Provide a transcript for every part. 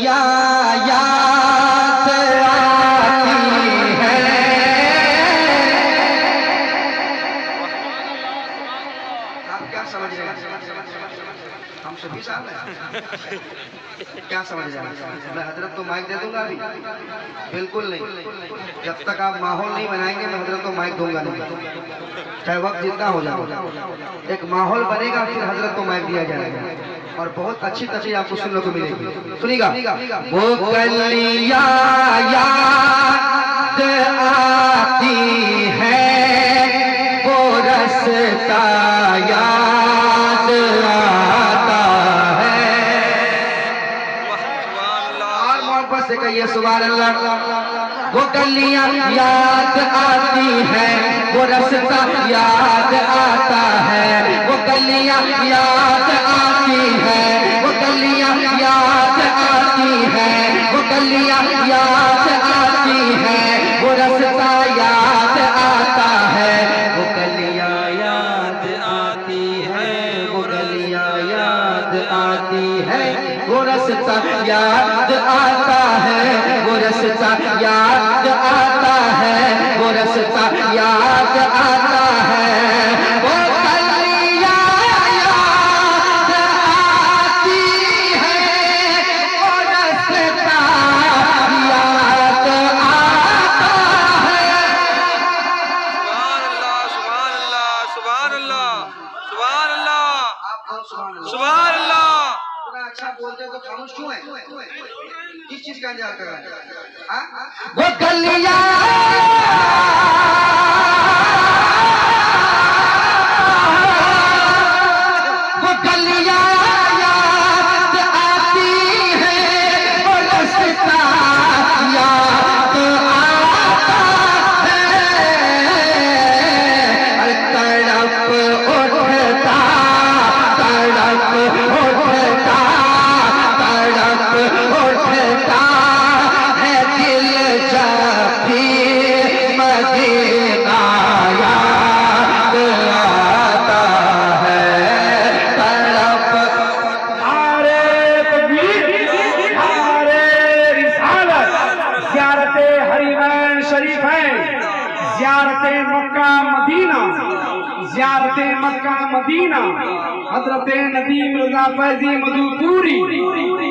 या याद आती है। आप क्या समझ रहे हैं? हम सभी साहब हैं। क्या समझ रहे हैं? मैं हजरत को माइक दे दूंगा अभी? बिल्कुल नहीं। जब तक आप माहौल नहीं बनाएंगे मैं हजरत को माइक दूंगा नहीं, चाहे वक्त जितना हो जाए। एक माहौल बनेगा फिर हजरत को माइक दिया जाएगा और बहुत अच्छी तस्वीर आपको सुनने को मिलेगी। सुनिएगा। वो कलियां याद आती है, वो रास्ता याद आता है। और मोहब्बत से कहिए सुभान अल्लाह। वो कलियां याद आती है, वो रास्ता याद आता है। वो कलियां याद आती है, वो कलियां याद आती है, वो कलियां याद आती है, वो रास्ता याद आता है। वो कलियां याद आती है, वो कलियां याद आती है, वो रास्ता याद आता है, वो रास्ता याद आता है, वो रास्ता याद आता है। वो कलियां याद आती है, वो रास्ता याद आता है। सुभान अल्लाह, सुभान अल्लाह, सुभान अल्लाह, सुभान अल्लाह। इतना अच्छा बोलते हो तो खामोश क्यों है? किस चीज का इंतजार कर रहे हैं? वो कलियां याद आती है, वो रास्ता याद आता है। अरे तड़प उठता, तड़प उठता, तड़प उठता है दिल जब भी मदीना याद आता है। तड़प ज़ियारते हरीमैन शरीफ है, ज़ियारते मक्का मदीना, ज़ियारते मक्का मदीना। हजरत नदीम रज़ा फैज़ी मधुपुरी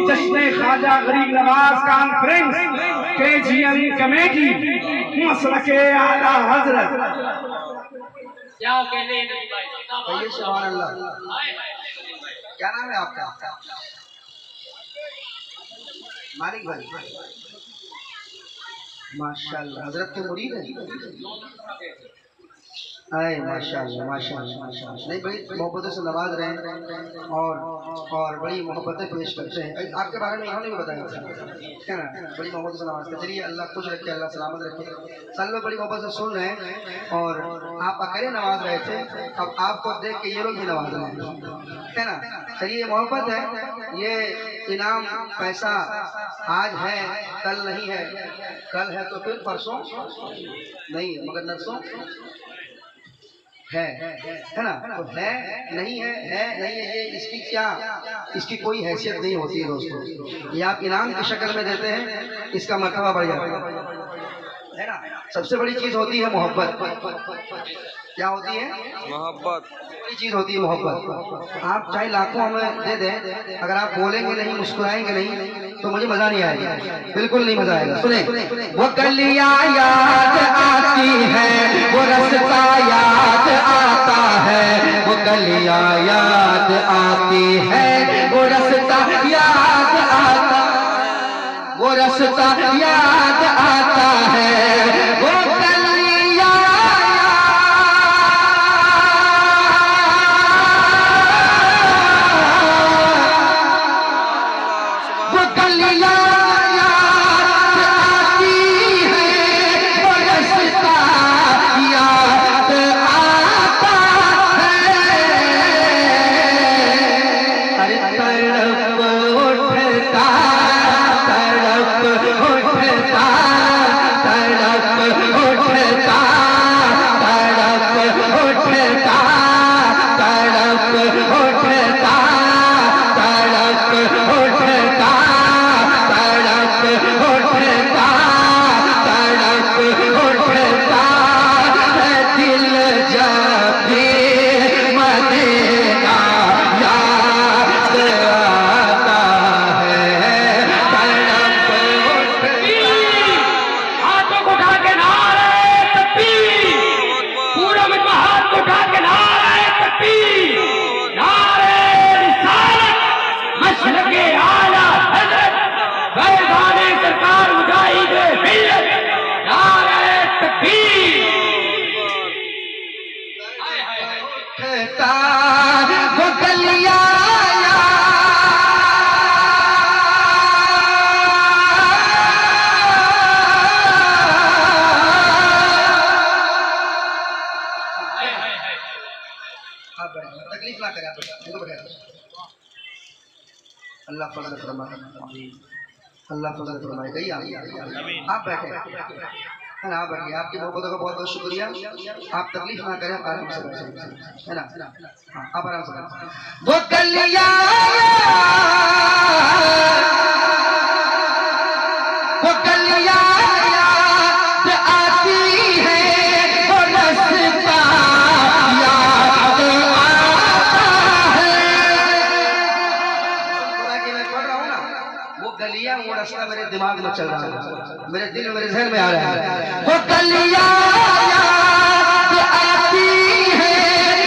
जश्न ख्वाजा गरीब नवाज कॉन्फ्रेंस KGM कमेटी मसलके आला हजरत। क्या कहने हैं नबी भाई? कहिए सुभान अल्लाह। क्या नाम है आपका? मालिक भाई। माशाल्लाह हजरत के मुरीद हैं। आए माशाल्लाह माशाल्लाह माशाल्लाह। नहीं बड़ी मोहब्बतों से नवाज रहे हैं और बड़ी मोहब्बतें पेश करते हैं। आपके बारे में इन्होंने भी बताया क्या ना, बड़ी मोहब्बत से नवाजते। चलिए अल्लाह खुश रखे, अल्लाह सलामत रखे। सब लोग बड़ी मोहब्बत से सुन रहे हैं और आप अकेले नवाज रहे थे, अब आपको देख के ये लोग भी नवाज रहे हैं, है ना। चलिए ये मोहब्बत है, ये इनाम पैसा आज है कल नहीं है, कल है तो फिर परसों नहीं मगर नरसों है ना। तो है नहीं है नहीं है, ये इसकी क्या, इसकी कोई हैसियत नहीं होती है दोस्तों। ये आप इनाम की शक्ल में देते हैं, इसका मर्तबा बढ़ जाता है ना। सबसे बड़ी चीज होती है मोहब्बत। क्या होती है? मोहब्बत। बड़ी चीज होती है मोहब्बत। आप चाहे लाखों हमें दे दें, अगर आप बोलेंगे नहीं, मुस्कुराएंगे नहीं, तो मुझे मजा नहीं आएगा, बिल्कुल नहीं मजा आएगा। सुने। वो कलियां याद आती है, वो रास्ता याद आता है, वो कलियां याद आती है, वो रास्ता याद आता, वो रास्ता याद आता है। वो फजल फरमाए, अल्लाह फजल फरमाए। गई आप बैठे है ना, आप बैठिए। आपकी मोहब्बतों का बहुत बहुत शुक्रिया। आप तकलीफ ना करें, आराम से बैठे है ना। हाँ, आप आराम से बैठे। वो गलियां याद आती है, वो रास्ता याद आता है। कि मैं पढ़ रहा हूँ ना, वो गलियां, वो रास्ता मेरे दिमाग में चल रहा है, मेरे दिल मेरे जहन में आ रहा है। वो गलियां याद आती है,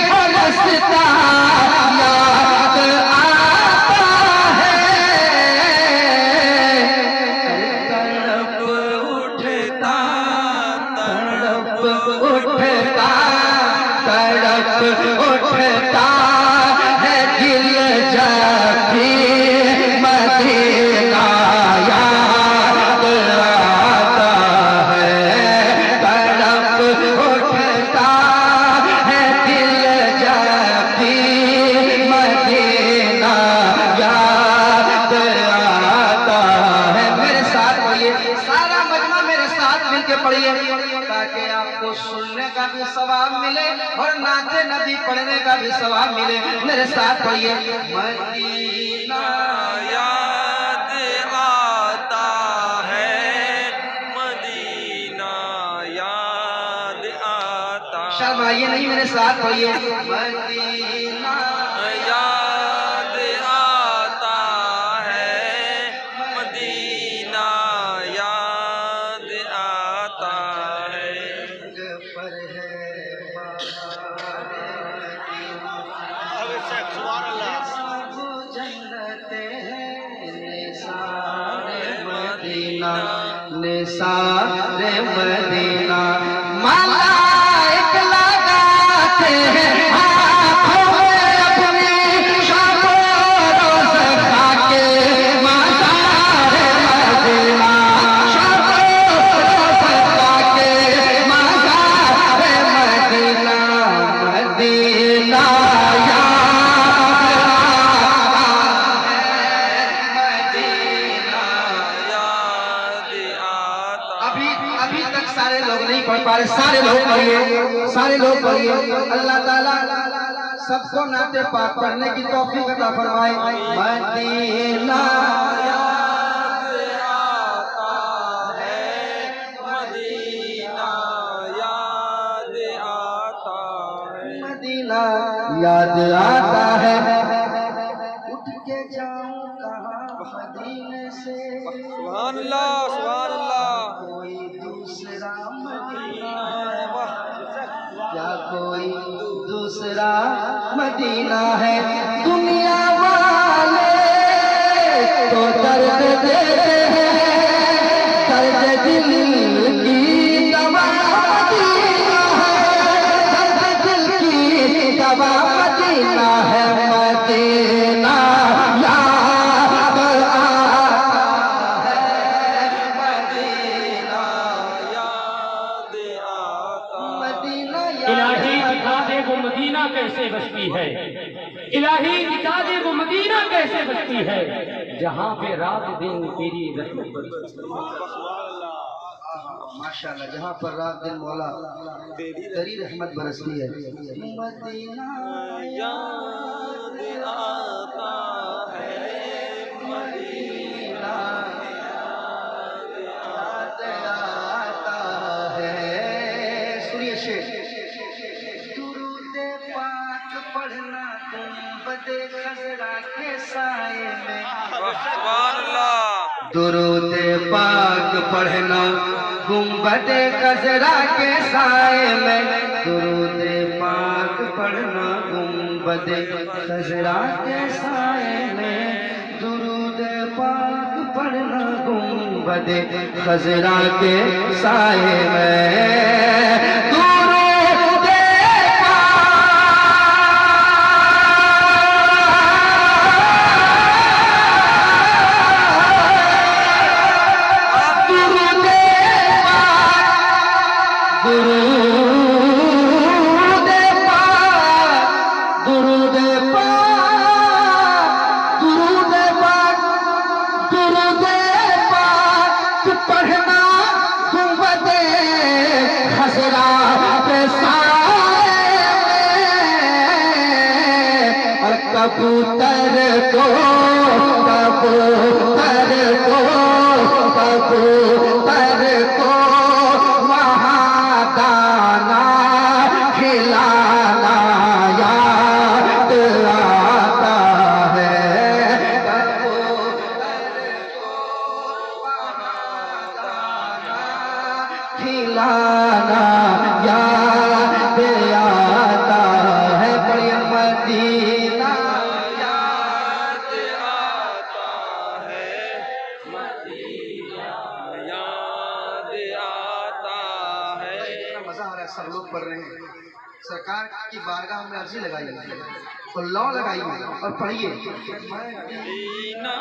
वो रास्ता याद आता है। उठता है दिल जब भी मदीना याद आता है। तड़प उठता है दिल जब भी मदीना याद आता है। मेरे साथ पढ़िए, सारा मजमा मेरे साथ मिलके पढ़िए, ताकि आपको सुनने का भी सवाब मिले और नाते नबी पढ़ने का भी सवाब मिले। मेरे साथ पढ़िए। मदीना याद आता है, मदीना याद आता। शर्माइए नहीं, मेरे साथ पढ़िए। मदीना याद आता है, मदीना याद आता है। पर है निसारे मदीना, माला एक लगाते हैं हाथों में अपनी, शाबो रोज़ खाके मज़ारे मदीना, शाबो रोज़ खाके मज़ारे मदीना। मदीना अभी तक सारे लोग नहीं पढ़ पा रहे, सारे लोग पढ़िए, सारे लोग पढ़िए। अल्लाह ताला सबको नाते पाक पढ़ने की तौफीक अता फरमाए। मदीना याद आता है, मदीना याद आता है। मदीना याद आता है। उठ के जाऊं कहाँ मदीने से, सुभान अल्लाह, सुभान अल्लाह। कोई दूसरा मदीना है, क्या कोई दूसरा मदीना है। दुनिया वाले तो दर्द देते हैं, दर्द दिल की दवा मदीना है, दर्द दिल की दवा मदीना है। मदीना याद आता है, मदीना याद आता। मदीना इलाही दिखा दे वो मदीना कैसे बसती है, इलाही दिखा दे वो मदीना कैसे बसती है, जहाँ पे रात दिन तेरी रहमत बरसती है। माशाल्लाह, जहाँ पर रात दिन मौला तेरी रहमत बरसती है। मदीना याद आता है, मदीना याद आता है। सुनिए शेर। दुरूद पाक पढ़ना गुंबदे खज़रा के साए में, सुभान अल्लाह। दुरूद पाक पढ़ना गुंबदे खज़रा के साए में, दुरूद पाक पढ़ना गुंबदे खज़रा के साए में, दुरूद पाक पढ़ना गुंबदे खज़रा के साए में। दुरूद दुरूद पाक कबूतर को वहाँ दाना खिलाना याद आता है। खिलाना याद आता है। बड़ी मदीना याद आता है, मदीना याद आता है। कितना मजा आ रहा है, सब लोग पढ़ रहे हैं। सरकार की बारगाह में अर्जी लगाई और लौ लगाई और पढ़िए। मदीना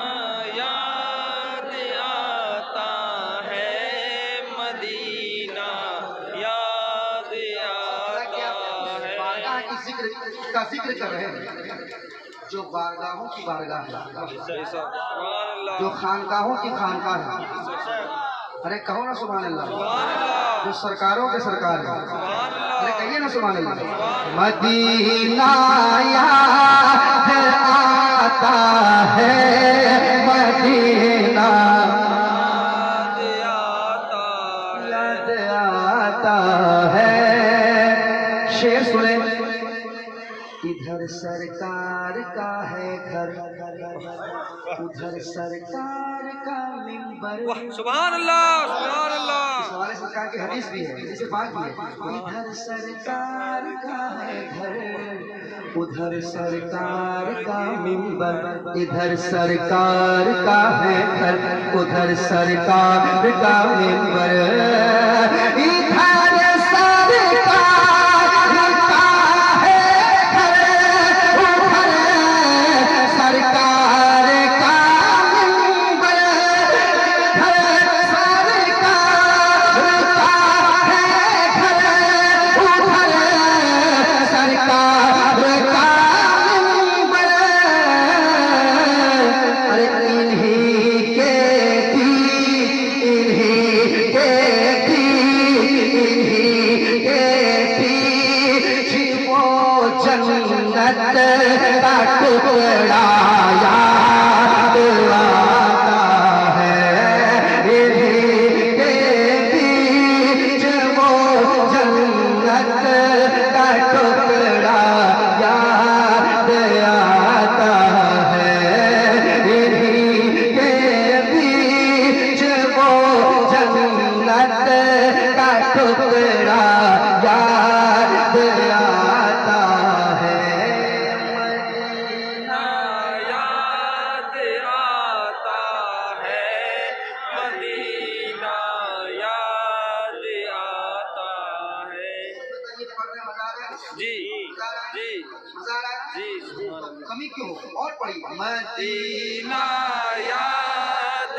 याद आता है, मदीना याद आता है। बारगाह की का जिक्र कर रहे हैं, जो बारगाहों की बारगाह है, सही साहब, सुभान अल्लाह, जो खानकाहों की खानकाह है। अरे कहो ना सुभान अल्लाह। सुभान अल्लाह, जो सरकारों के सरकार है, सुभान अल्लाह, अरे कहिए ना सुभान अल्लाह। मदीना याद आता है, मदीना याद आता है। याद आता है। शेर सुने। इधर सरकार का है घर, उधर सरकार का मिंबर। वाह, सुभान अल्लाह, सुभान अल्लाह। इस हवाले सरकार की हदीस भी है, जिसे बात भी है। इधर सरकार का है घर, उधर सरकार का मिंबर। इधर सरकार का है घर, उधर सरकार का मिंबर। इधर सरकार का है घर, उधर सरकार का मिंबर। इधर सरकार का है घर, उधर सरकार का मिंबर। अरे इन्हीं के थी, इन्हीं के थी, इन्हीं के थी वो जन्नत का टुकड़ा याद आता है। इन्हीं के बीच वो जन्नत का टुकड़ा याद आता है। इन्हीं के बीच वो जन्नत का टुकड़ा याद आता है। मदीना याद आता है, मदीना याद आता है। जी जी जी, सुभान अल्लाह। कमी क्यों? और पढ़िए। मदीना मदीना याद